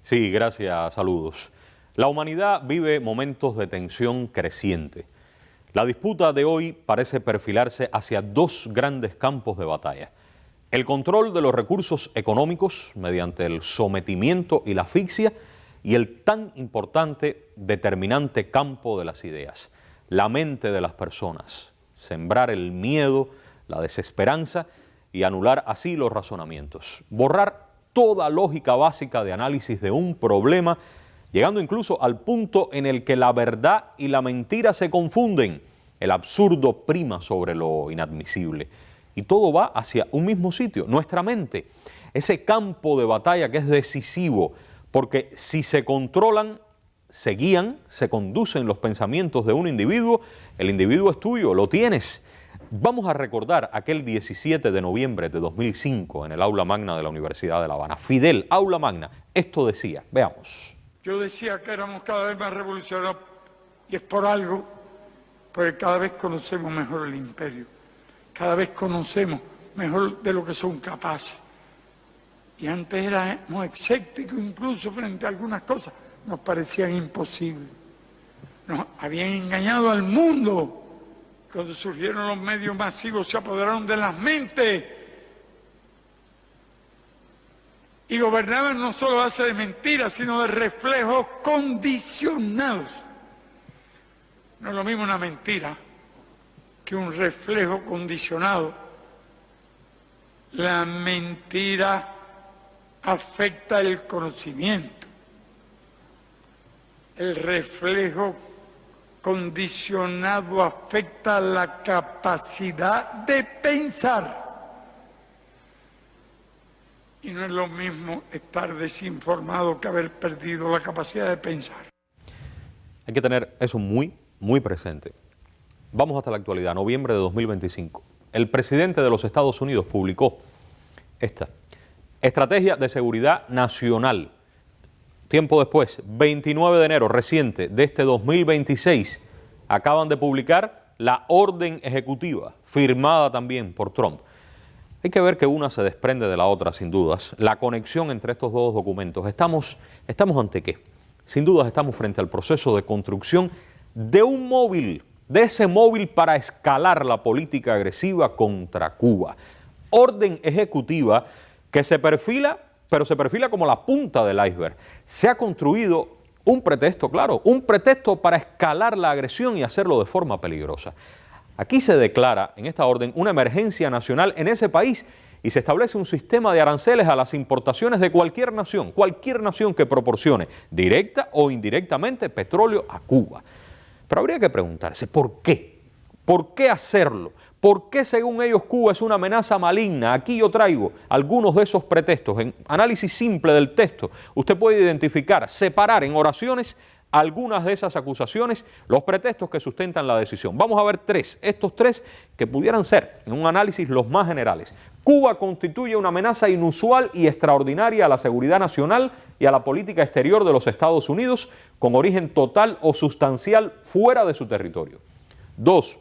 Sí, gracias, saludos. La humanidad vive momentos de tensión creciente. La disputa de hoy parece perfilarse hacia dos grandes campos de batalla. El control de los recursos económicos mediante el sometimiento y la asfixia y el tan importante, determinante campo de las ideas, la mente de las personas, sembrar el miedo, la desesperanza y anular así los razonamientos, borrar toda lógica básica de análisis de un problema, llegando incluso al punto en el que la verdad y la mentira se confunden, el absurdo prima sobre lo inadmisible. Y todo va hacia un mismo sitio, nuestra mente, ese campo de batalla que es decisivo, porque si se controlan, se guían, se conducen los pensamientos de un individuo, el individuo es tuyo, lo tienes. Vamos a recordar aquel 17 de noviembre de 2005 en el aula magna de la Universidad de La Habana. Fidel, aula magna, esto decía, veamos. Yo decía que éramos cada vez más revolucionarios y es por algo, porque cada vez conocemos mejor el imperio, cada vez conocemos mejor de lo que son capaces. Y antes éramos escépticos incluso frente a algunas cosas, nos parecían imposibles. Nos habían engañado al mundo. Cuando surgieron los medios masivos se apoderaron de las mentes y gobernaban no solo a base de mentiras, sino de reflejos condicionados. No es lo mismo una mentira que un reflejo condicionado. La mentira afecta el conocimiento. El reflejo condicionado afecta la capacidad de pensar. Y no es lo mismo estar desinformado que haber perdido la capacidad de pensar. Hay que tener eso muy presente. Vamos hasta la actualidad, noviembre de 2025. El presidente de los Estados Unidos publicó esta Estrategia de Seguridad Nacional. Tiempo después, 29 de enero reciente de este 2026, acaban de publicar la orden ejecutiva, firmada también por Trump. Hay que ver que una se desprende de la otra, sin dudas. La conexión entre estos dos documentos. ¿Estamos ante qué? Sin dudas estamos frente al proceso de construcción de un móvil, de ese móvil para escalar la política agresiva contra Cuba. Orden ejecutiva que se perfila, pero se perfila como la punta del iceberg. Se ha construido un pretexto, claro, un pretexto para escalar la agresión y hacerlo de forma peligrosa. Aquí se declara en esta orden una emergencia nacional en ese país y se establece un sistema de aranceles a las importaciones de cualquier nación que proporcione directa o indirectamente petróleo a Cuba. Pero habría que preguntarse, ¿por qué? ¿Por qué hacerlo? ¿Por qué, según ellos, Cuba es una amenaza maligna? Aquí yo traigo algunos de esos pretextos. En análisis simple del texto, usted puede identificar, separar en oraciones algunas de esas acusaciones, los pretextos que sustentan la decisión. Vamos a ver estos tres que pudieran ser, en un análisis, los más generales. Cuba constituye una amenaza inusual y extraordinaria a la seguridad nacional y a la política exterior de los Estados Unidos, con origen total o sustancial fuera de su territorio. 2.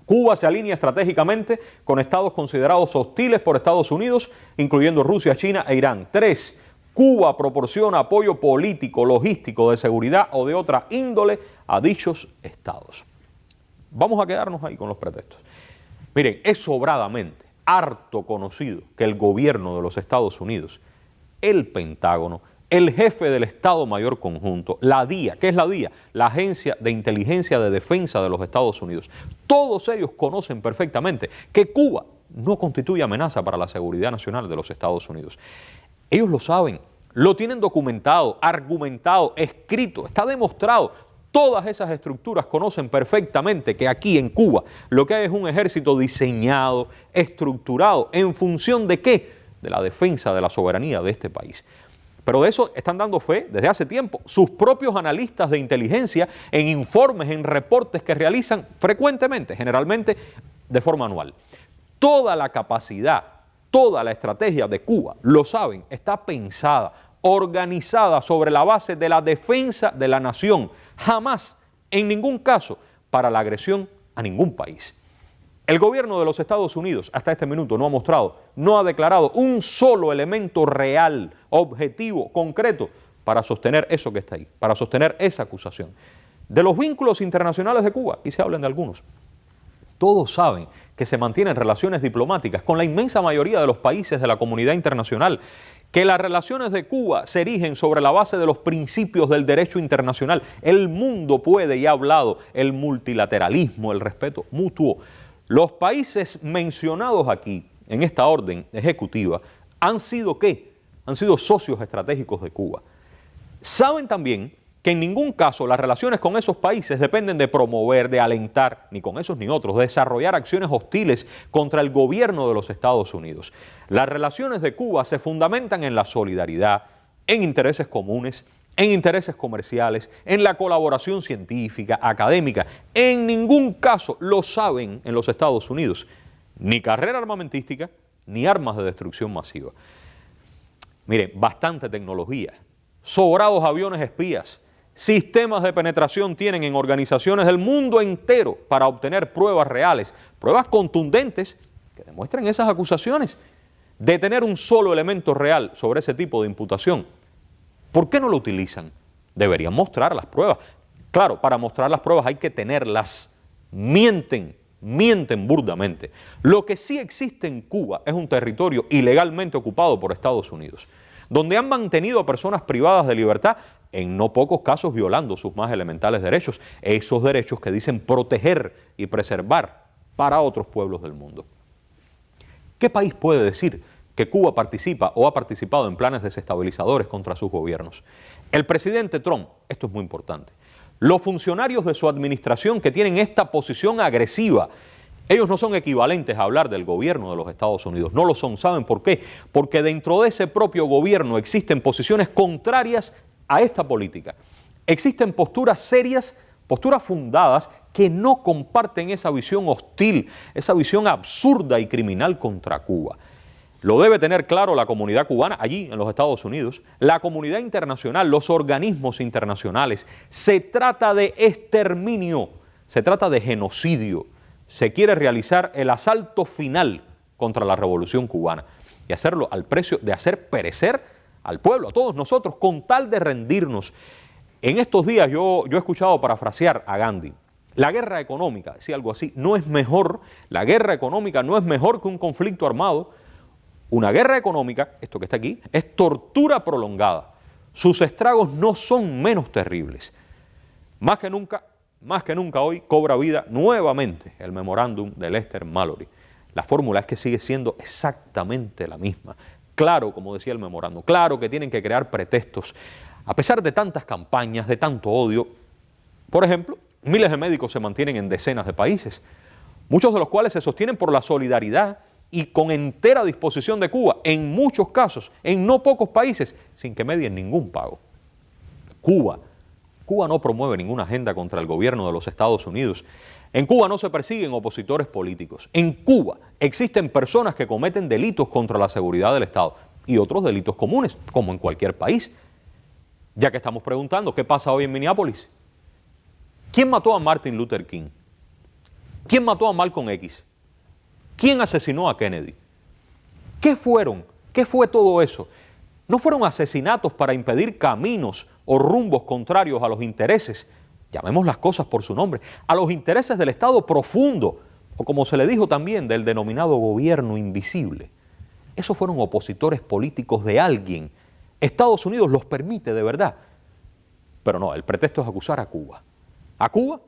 Cuba se alinea estratégicamente con estados considerados hostiles por Estados Unidos, incluyendo Rusia, China e Irán. 3. Cuba proporciona apoyo político, logístico, de seguridad o de otra índole a dichos estados. Vamos a quedarnos ahí con los pretextos. Miren, es sobradamente, harto conocido que el gobierno de los Estados Unidos, el Pentágono, el jefe del Estado Mayor Conjunto, la DIA, ¿qué es la DIA? La Agencia de Inteligencia de Defensa de los Estados Unidos. Todos ellos conocen perfectamente que Cuba no constituye amenaza para la seguridad nacional de los Estados Unidos. Ellos lo saben, lo tienen documentado, argumentado, escrito, está demostrado. Todas esas estructuras conocen perfectamente que aquí en Cuba lo que hay es un ejército diseñado, estructurado, ¿en función de qué? De la defensa de la soberanía de este país. Pero de eso están dando fe desde hace tiempo sus propios analistas de inteligencia en informes, en reportes que realizan frecuentemente, generalmente de forma anual. Toda la capacidad, toda la estrategia de Cuba, lo saben, está pensada, organizada sobre la base de la defensa de la nación, jamás, en ningún caso, para la agresión a ningún país. El gobierno de los Estados Unidos hasta este minuto no ha mostrado, no ha declarado un solo elemento real, objetivo, concreto, para sostener eso que está ahí, para sostener esa acusación. De los vínculos internacionales de Cuba, y se hablan de algunos, todos saben que se mantienen relaciones diplomáticas con la inmensa mayoría de los países de la comunidad internacional, que las relaciones de Cuba se erigen sobre la base de los principios del derecho internacional. El mundo puede, y ha hablado, el multilateralismo, el respeto mutuo. Los países mencionados aquí, en esta orden ejecutiva, han sido ¿qué? Han sido socios estratégicos de Cuba. Saben también que en ningún caso las relaciones con esos países dependen de promover, de alentar, ni con esos ni otros, de desarrollar acciones hostiles contra el gobierno de los Estados Unidos. Las relaciones de Cuba se fundamentan en la solidaridad, en intereses comunes, en intereses comerciales, en la colaboración científica, académica. En ningún caso, lo saben en los Estados Unidos, ni carrera armamentística, ni armas de destrucción masiva. Miren, bastante tecnología, sobrados aviones espías, sistemas de penetración tienen en organizaciones del mundo entero para obtener pruebas reales, pruebas contundentes que demuestren esas acusaciones. De tener un solo elemento real sobre ese tipo de imputación, ¿por qué no lo utilizan? Deberían mostrar las pruebas. Claro, para mostrar las pruebas hay que tenerlas. Mienten burdamente. Lo que sí existe en Cuba es un territorio ilegalmente ocupado por Estados Unidos, donde han mantenido a personas privadas de libertad, en no pocos casos violando sus más elementales derechos, esos derechos que dicen proteger y preservar para otros pueblos del mundo. ¿Qué país puede decir que Cuba participa o ha participado en planes desestabilizadores contra sus gobiernos? El presidente Trump, esto es muy importante, los funcionarios de su administración que tienen esta posición agresiva, ellos no son equivalentes a hablar del gobierno de los Estados Unidos, no lo son. ¿Saben por qué? Porque dentro de ese propio gobierno existen posiciones contrarias a esta política. Existen posturas serias, posturas fundadas, que no comparten esa visión hostil, esa visión absurda y criminal contra Cuba. Lo debe tener claro la comunidad cubana allí en los Estados Unidos, la comunidad internacional, los organismos internacionales. Se trata de exterminio, se trata de genocidio. Se quiere realizar el asalto final contra la revolución cubana y hacerlo al precio de hacer perecer al pueblo, a todos nosotros, con tal de rendirnos. En estos días yo he escuchado parafrasear a Gandhi. La guerra económica, decía algo así, no es mejor, la guerra económica no es mejor que un conflicto armado. Una guerra económica, esto que está aquí, es tortura prolongada. Sus estragos no son menos terribles. Más que nunca hoy cobra vida nuevamente el memorándum de Lester Mallory. La fórmula es que sigue siendo exactamente la misma. Claro, como decía el memorándum, claro que tienen que crear pretextos. A pesar de tantas campañas, de tanto odio, por ejemplo, miles de médicos se mantienen en decenas de países, muchos de los cuales se sostienen por la solidaridad y con entera disposición de Cuba, en muchos casos, en no pocos países, sin que medien ningún pago. Cuba no promueve ninguna agenda contra el gobierno de los Estados Unidos. En Cuba no se persiguen opositores políticos. En Cuba existen personas que cometen delitos contra la seguridad del Estado y otros delitos comunes, como en cualquier país. Ya que estamos preguntando, ¿qué pasa hoy en Minneapolis? ¿Quién mató a Martin Luther King? ¿Quién mató a Malcolm X? ¿Quién asesinó a Kennedy? ¿Qué fueron? ¿Qué fue todo eso? No fueron asesinatos para impedir caminos o rumbos contrarios a los intereses, llamemos las cosas por su nombre, a los intereses del Estado profundo, o como se le dijo también, del denominado gobierno invisible. Esos fueron opositores políticos de alguien. Estados Unidos los permite de verdad. Pero no, el pretexto es acusar a Cuba. A Cuba,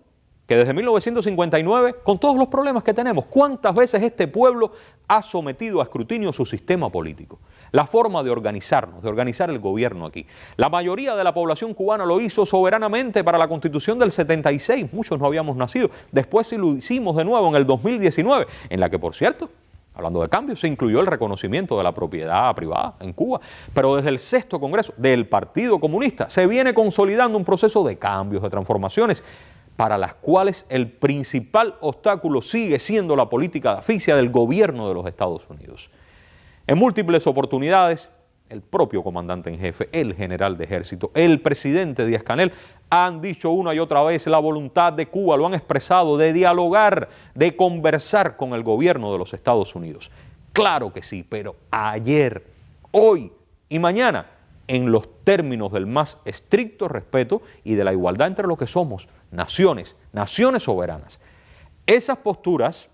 que desde 1959, con todos los problemas que tenemos, ¿cuántas veces este pueblo ha sometido a escrutinio su sistema político? La forma de organizarnos, de organizar el gobierno aquí. La mayoría de la población cubana lo hizo soberanamente para la Constitución del 76, muchos no habíamos nacido. Después sí lo hicimos de nuevo en el 2019, en la que, por cierto, hablando de cambios, se incluyó el reconocimiento de la propiedad privada en Cuba. Pero desde el 6º Congreso del Partido Comunista se viene consolidando un proceso de cambios, de transformaciones, para las cuales el principal obstáculo sigue siendo la política de asfixia del gobierno de los Estados Unidos. En múltiples oportunidades, el propio comandante en jefe, el general de ejército, el presidente Díaz-Canel han dicho una y otra vez la voluntad de Cuba, lo han expresado, de dialogar, de conversar con el gobierno de los Estados Unidos. Claro que sí, pero ayer, hoy y mañana en los términos del más estricto respeto y de la igualdad entre lo que somos, naciones soberanas. Esas posturas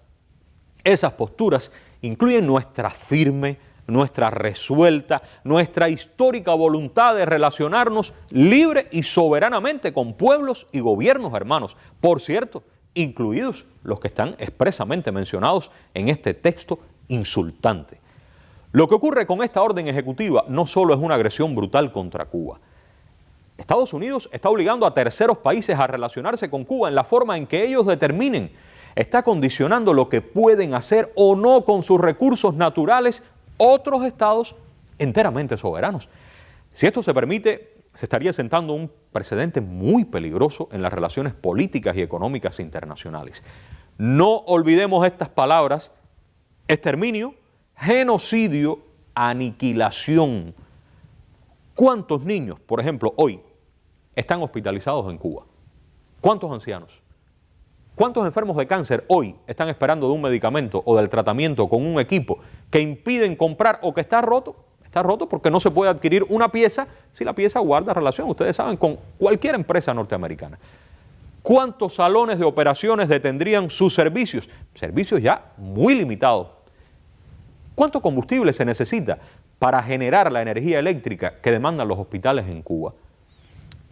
incluyen nuestra firme, nuestra resuelta, nuestra histórica voluntad de relacionarnos libre y soberanamente con pueblos y gobiernos hermanos. Por cierto, incluidos los que están expresamente mencionados en este texto insultante. Lo que ocurre con esta orden ejecutiva no solo es una agresión brutal contra Cuba. Estados Unidos está obligando a terceros países a relacionarse con Cuba en la forma en que ellos determinen. Está condicionando lo que pueden hacer o no con sus recursos naturales otros estados enteramente soberanos. Si esto se permite, se estaría sentando un precedente muy peligroso en las relaciones políticas y económicas internacionales. No olvidemos estas palabras: exterminio, genocidio, aniquilación. ¿Cuántos niños, por ejemplo, hoy están hospitalizados en Cuba? ¿Cuántos ancianos? ¿Cuántos enfermos de cáncer hoy están esperando de un medicamento o del tratamiento con un equipo que impiden comprar o que está roto? Está roto porque no se puede adquirir una pieza si la pieza guarda relación, ustedes saben, con cualquier empresa norteamericana. ¿Cuántos salones de operaciones detendrían sus servicios? Servicios ya muy limitados. ¿Cuánto combustible se necesita para generar la energía eléctrica que demandan los hospitales en Cuba?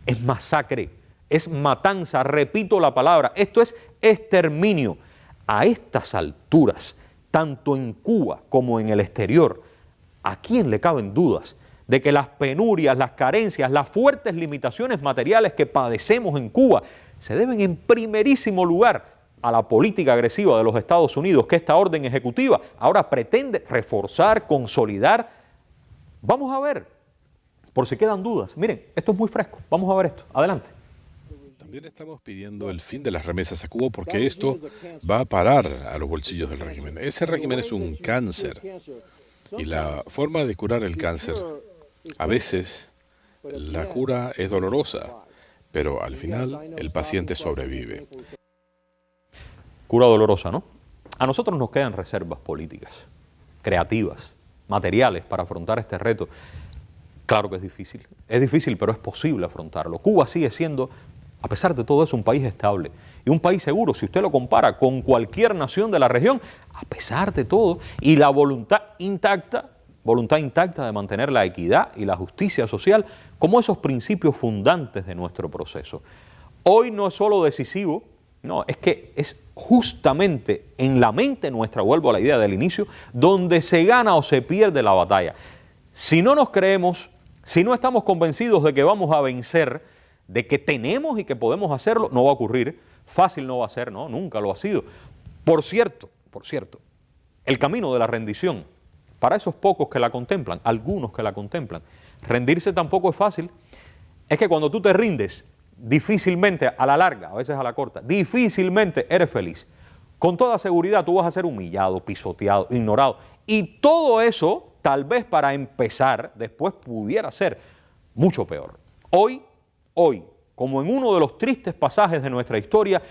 Es masacre, es matanza, repito la palabra, esto es exterminio. A estas alturas, tanto en Cuba como en el exterior, ¿a quién le caben dudas de que las penurias, las carencias, las fuertes limitaciones materiales que padecemos en Cuba se deben en primerísimo lugar a la política agresiva de los Estados Unidos, que esta orden ejecutiva ahora pretende reforzar, consolidar? Vamos a ver, por si quedan dudas. Miren, esto es muy fresco, vamos a ver esto, adelante. También estamos pidiendo el fin de las remesas a Cuba porque esto va a parar a los bolsillos del régimen. Ese régimen es un cáncer y la forma de curar el cáncer, a veces la cura es dolorosa, pero al final el paciente sobrevive. Cura dolorosa, ¿no? A nosotros nos quedan reservas políticas, creativas, materiales para afrontar este reto. Claro que es difícil, pero es posible afrontarlo. Cuba sigue siendo, a pesar de todo eso, un país estable y un país seguro si usted lo compara con cualquier nación de la región, a pesar de todo, y la voluntad intacta de mantener la equidad y la justicia social como esos principios fundantes de nuestro proceso. Hoy no es solo decisivo, no, es que es justamente en la mente nuestra, vuelvo a la idea del inicio, donde se gana o se pierde la batalla. Si no nos creemos, si no estamos convencidos de que vamos a vencer, de que tenemos y que podemos hacerlo, no va a ocurrir. Fácil no va a ser, no, nunca lo ha sido. Por cierto, el camino de la rendición, para esos pocos que la contemplan, algunos que la contemplan, rendirse tampoco es fácil. Es que cuando tú te rindes, difícilmente a la larga, a veces a la corta, difícilmente eres feliz. Con toda seguridad tú vas a ser humillado, pisoteado, ignorado. Y todo eso, tal vez para empezar, después pudiera ser mucho peor. Hoy, como en uno de los tristes pasajes de nuestra historia,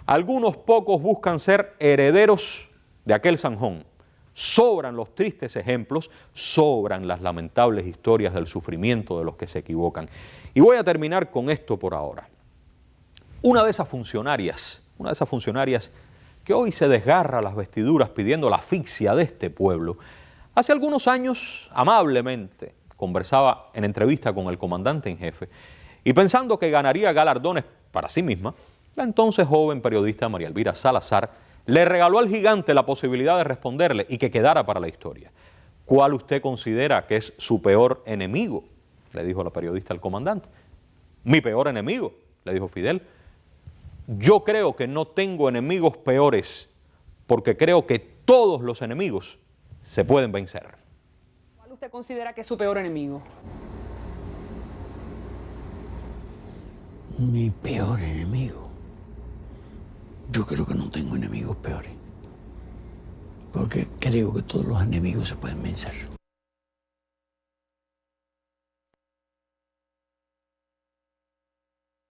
algunos pocos buscan ser herederos de aquel zanjón. Sobran los tristes ejemplos, sobran las lamentables historias del sufrimiento de los que se equivocan. Y voy a terminar con esto por ahora. Una de esas funcionarias que hoy se desgarra las vestiduras pidiendo la asfixia de este pueblo, hace algunos años amablemente conversaba en entrevista con el comandante en jefe y pensando que ganaría galardones para sí misma, la entonces joven periodista María Elvira Salazar le regaló al gigante la posibilidad de responderle y que quedara para la historia. ¿Cuál usted considera que es su peor enemigo?, le dijo la periodista al comandante. Mi peor enemigo, le dijo Fidel. Yo creo que no tengo enemigos peores porque creo que todos los enemigos se pueden vencer. ¿Cuál usted considera que es su peor enemigo? Mi peor enemigo. Yo creo que no tengo enemigos peores, porque creo que todos los enemigos se pueden vencer.